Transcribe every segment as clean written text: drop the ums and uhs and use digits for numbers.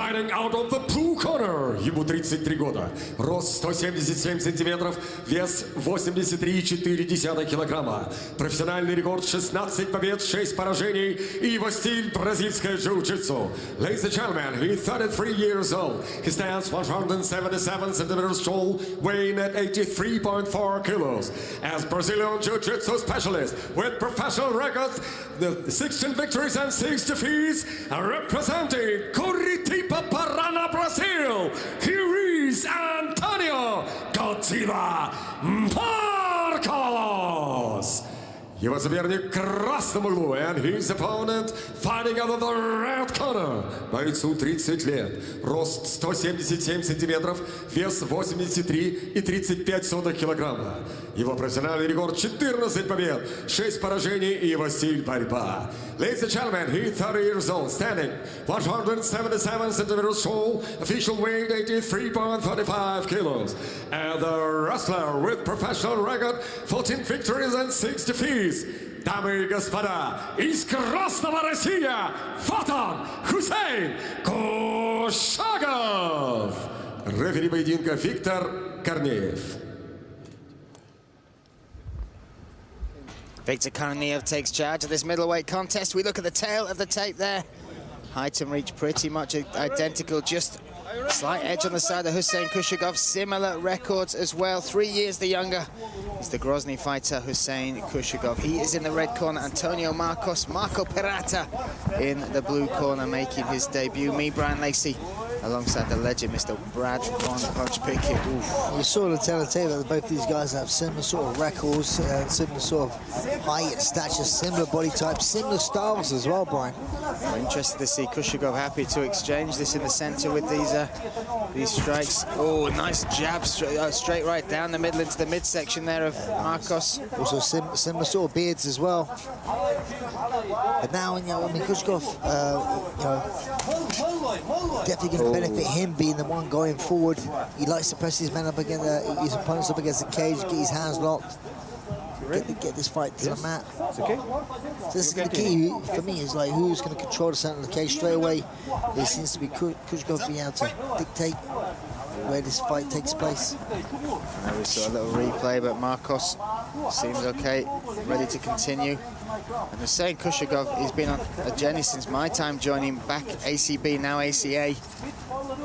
Fighting out of the blue corner. Ему 33 года. Рост 177 сантиметров. Вес 83,4 килограмма. Профессиональный рекорд 16 побед, 6 поражений. И его стиль бразильское джиу-джитсу. Ladies and gentlemen, he's 33 years old. He stands 177 centimeters tall, weighing at 83.4 kilos. As Brazilian jiu-jitsu specialist with professional records, the 16 victories and 6 defeats, representing Curitiba, Paraná, Brazil, here is Антонио Godzilla Markos. Его соперник в красном углу, and his opponent fighting out of the red corner. Бойцу 30 лет, рост 177 сантиметров, вес 83,35 килограмма. Его профессиональный рекорд 14 побед, 6 поражений и его стиль борьба. Ladies and gentlemen, he's 30 years old, standing 177 centimeters tall, official weight 83.35 kilos. And the wrestler with professional record, 14 victories and 6 defeats. Дамы и господа, из Красного Россия, Фатан Хусейн Кушагов. Рефери поединка Виктор Корнеев. Victor Korneyev takes charge of this middleweight contest. We look at the tail of the tape there. Height and reach pretty much identical, just slight edge on the side of Hussein Kushagov. Similar records as well, 3 years the younger. Is the Grozny fighter Hussein Kushagov. He is in the red corner. Antonio Marcos, Marco Perata in the blue corner, making his debut. Me, Brian Lacey, alongside the legend, Mr. Brad One Punch Pickett. Oof. You saw the tail that both these guys have similar sort of records, similar sort of height and stature, similar body types, similar styles as well, Brian. We're interested to see Kushagov happy to exchange this in the center with these strikes. Oh, nice jab, straight right down the middle into the midsection there of Marcos. Also similar sort of beards as well. But now, you know, I mean, Kushagov, you know, definitely going to benefit him being the one going forward. He likes to press his men up against his opponents up against the cage, get his hands locked, get this fight to the mat. It's okay. So this is the key for me, is like who's going to control the center of the cage straight away. It seems to be Kushagov being able to dictate where this fight takes place. And we saw a little replay, but Marcos seems okay, ready to continue. And Hussein Kushagov, he's been on a journey since my time joining back ACB, now ACA.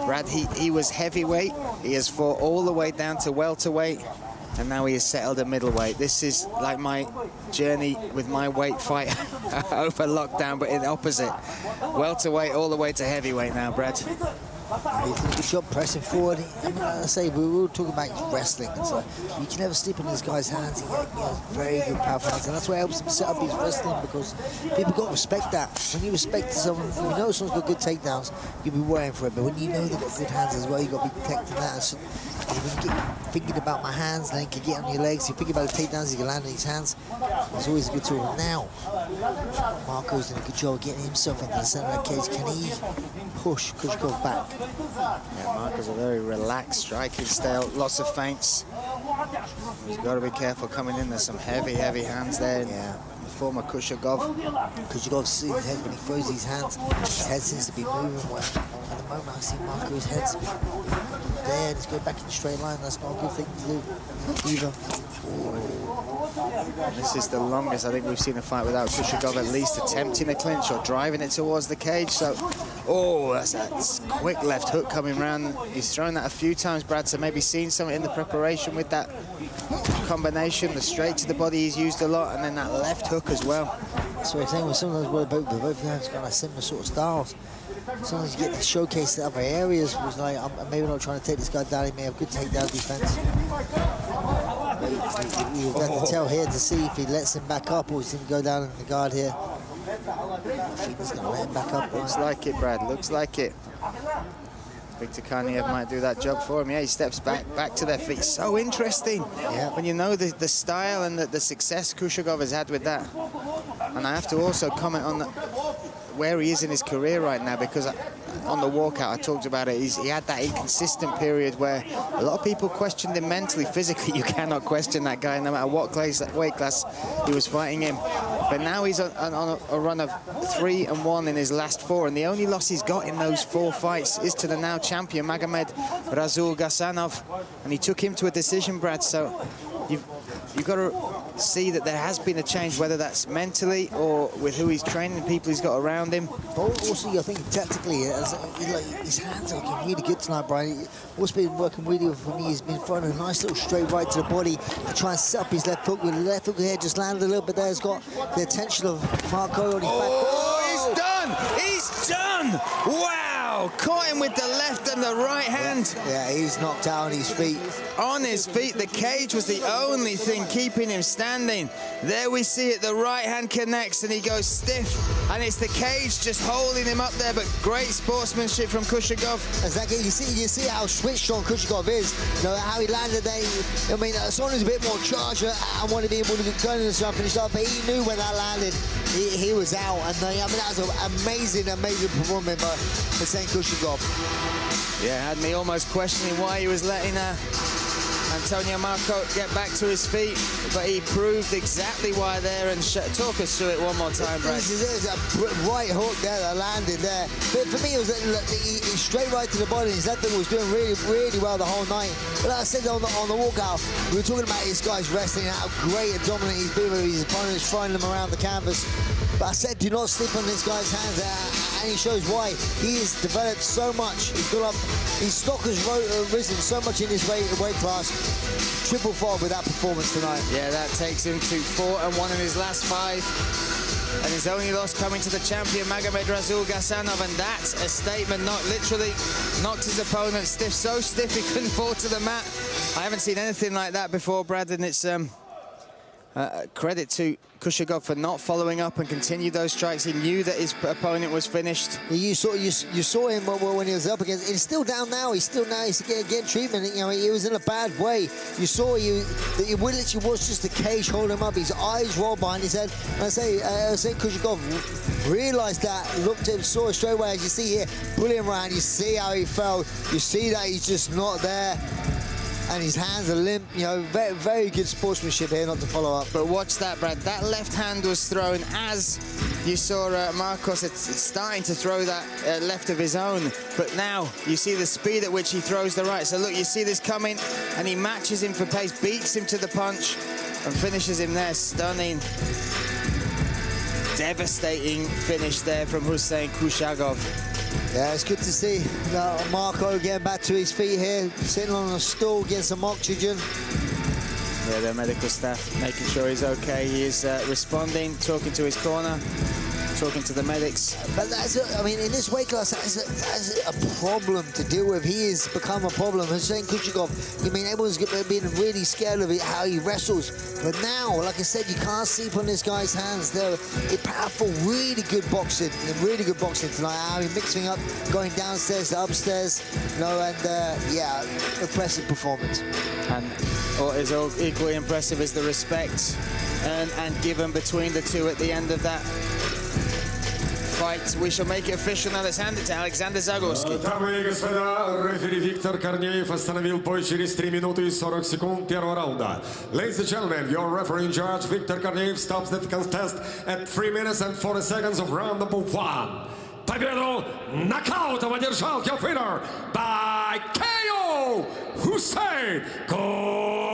Brad, he was heavyweight, he has fought all the way down to welterweight, and now he has settled at middleweight. This is like my journey with my weight fight over lockdown, but in the opposite. Welterweight all the way to heavyweight now, Brad. He's doing a good job pressing forward. I mean, like I say, we were talking about wrestling. And so you can never slip in this guy's hands. He has very good powerful hands, and that's why it helps him set up his wrestling, because people got to respect that. When you respect someone, you know someone's got good takedowns, you'll be worrying for it. But when you know they've got good hands as well, you've got to be protecting that. So when you get thinking about my hands, then you can get on your legs. You think about the takedowns, you can land on his hands. It's always a good tool. Now, Marco's doing a good job of getting himself into the center of the cage. Can he push Kushagov back? Yeah, Marcos a very relaxed striking style, lots of feints. He's got to be careful coming in. There's some heavy hands there. Yeah. The former Kushagov. Kushagov sees his head when he throws these hands. His head seems to be moving well. At the moment, I see Marco's head's there. He's going back in a straight line. That's not a good thing to do either. And this is the longest I think we've seen a fight without Kushagov at least attempting a clinch or driving it towards the cage. So, oh, that's a quick left hook coming round. He's thrown that a few times, Brad, so maybe seen something in the preparation with that combination. The straight to the body he's used a lot, and then that left hook as well. So we're saying, sometimes both hands got like similar sort of styles. Sometimes you get to showcase the other areas. Was like, I'm maybe not trying to take this guy down. He may have good takedown defense. You've got to tell here to see if he lets him back up or he's going to go down in the guard here. I think he's going to let him back up. Looks like it, Brad. Looks like it. Victor Korneyev might do that job for him. Yeah, he steps back to their feet. So interesting. Yeah. When you know the style and the success Kushagov has had with that. And I have to also comment on where he is in his career right now, because on the walkout. I talked about it. He had that inconsistent period where a lot of people questioned him mentally. Physically, you cannot question that guy no matter what weight class he was fighting in. But now he's on a run of 3-1 in his last 4, and the only loss he's got in those 4 fights is to the now champion Magomed Rasul Gasanov, and he took him to a decision, Brad. So you've got to see that there has been a change, whether that's mentally or with who he's training, the people he's got around him. Also, I think tactically, his hands are looking really good tonight, Brian. What's been working really well for me, he's been throwing a nice little straight right to the body to try and set up his left hook. With the left hook here, just landed a little bit there. He's got the attention of Markos on his back. Oh, he's done! He's done! Wow! Caught him with the left and the right hand. Yeah, he's knocked out on his feet. On his feet, the cage was the only thing keeping him standing. There we see it, the right hand connects and he goes stiff, and it's the cage just holding him up there, but great sportsmanship from Kushagov. Exactly, you see how switched on Kushagov is, you know, how he landed there. I mean, someone who's a bit more charged and wanted to be able to go in the jump finish up, but he knew when that landed, he was out. And I mean, that was an amazing performance by Hussein Kushagov. Yeah, had me almost questioning why he was letting Антонио Маркос get back to his feet, but he proved exactly why there. And talk us through it one more time, Brad. There's a right hook there that landed there. But for me, it was he straight right to the body. His left hook was doing really, really well the whole night. But like I said on the walkout, we were talking about this guy's wrestling, how great and dominant he's been with his opponents, throwing them around the canvas. But I said, do not sleep on this guy's hands, and he shows why. He has developed so much. He's got up, his stock has risen so much in his weight class. Triple fault with that performance tonight. Yeah, that takes him to 4-1 in his last 5. And his only loss coming to the champion, Magomed Rasul Gasanov, and that's a statement. Not literally knocked his opponent stiff, so stiff he couldn't fall to the mat. I haven't seen anything like that before, Brad, and it's credit to Kushagov for not following up and continue those strikes. He knew that his opponent was finished. You saw him when he was up against. He's still down now. He's getting treatment. You know, he was in a bad way. You saw that it literally was just the cage holding him up. His eyes rolled behind his head. And I say Kushagov realized that, looked at him, saw it straight away. As you see here, pull him around. You see how he fell. You see that he's just not there. And his hands are limp, you know, very, very good sportsmanship here not to follow up. But watch that, Brad. That left hand was thrown as you saw Markos. It's starting to throw that left of his own. But now you see the speed at which he throws the right. So look, you see this coming, and he matches him for pace, beats him to the punch, and finishes him there. Stunning, devastating finish there from Hussein Kushagov. Yeah, it's good to see Markos getting back to his feet here, sitting on a stool, getting some oxygen. Yeah, the medical staff making sure he's okay. He is responding, talking to his corner, talking to the medics. But I mean, in this weight class, that's a problem to deal with. He has become a problem. Hussein Kushagov, I mean, everyone's been really scared of it, how he wrestles. But now, like I said, you can't sleep on this guy's hands. They're powerful, really good boxing tonight. How he mixing up, going downstairs to upstairs, you know, and yeah, impressive performance. And what is equally impressive is the respect earned and given between the two at the end of that fight. We shall make it official now. Let's hand it to Alexander Zagorski. Дамы и господа, рефери Виктор Корнеев остановил бой через 3 минуты и 40 секунд первого раунда. Ladies and gentlemen, your referee in charge, Victor Korneyev, stops the contest at 3 minutes and 40 seconds of round number 1. Победу нокаутом одержал your winner by KO, Hussein Kushagov.